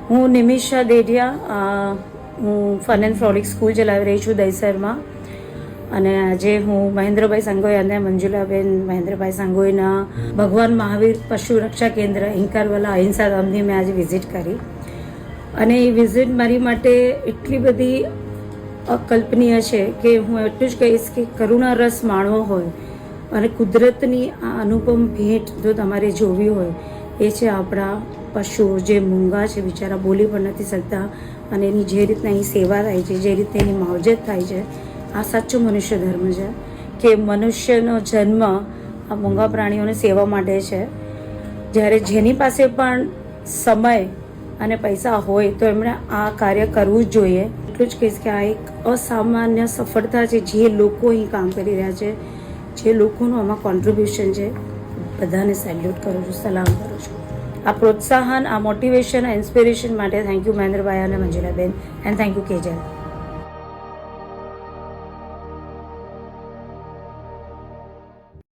હું નિમિષા દેડિયા, હું fun and ફ્રોલિક school ચલાવી રહી છું દહીસરમાં. અને આજે હું મહેન્દ્રભાઈ સંગોઈ અને મંજુલાબેન મહેન્દ્રભાઈ સંગોઈના ભગવાન મહાવીર પશુ રક્ષા કેન્દ્ર હિંકારવાલા અહિંસા ધામની મેં આજે વિઝિટ કરી. અને એ વિઝિટ મારી માટે એટલી બધી અકલ્પનીય છે કે હું એટલું જ કહીશ કે કરુણા રસ માણવો હોય અને કુદરતની આ અનુપમ ભેટ જો તમારે જોવી હોય, એ છે આપણા પશુઓ જે મૂંગા છે, બિચારા બોલી પણ નથી શકતા, અને એની જે રીતના અહીં સેવા થાય છે, જે રીતે એની માવજત થાય છે, આ સાચો મનુષ્ય ધર્મ છે કે મનુષ્યનો જન્મ આ મૂંગા પ્રાણીઓની સેવા માટે છે. જ્યારે જેની પાસે પણ સમય અને પૈસા હોય તો એમણે આ કાર્ય કરવું જ જોઈએ. એટલું જ કહીશ કે આ એક અસામાન્ય સફળતા છે જે લોકો અહીં કામ કરી રહ્યા છે, જે લોકોનું આમાં કોન્ટ્રીબ્યુશન છે. બધાને સેલ્યુટ કરું છું, સલામ કરું છું. આ પ્રોત્સાહન, આ મોટિવેશન, આ ઇન્સ્પિરેશન માટે થેન્ક યુ મહેન્દ્રભાઈ અને મંજુલાબેન, એન્ડ થેન્ક યુ કેજલ.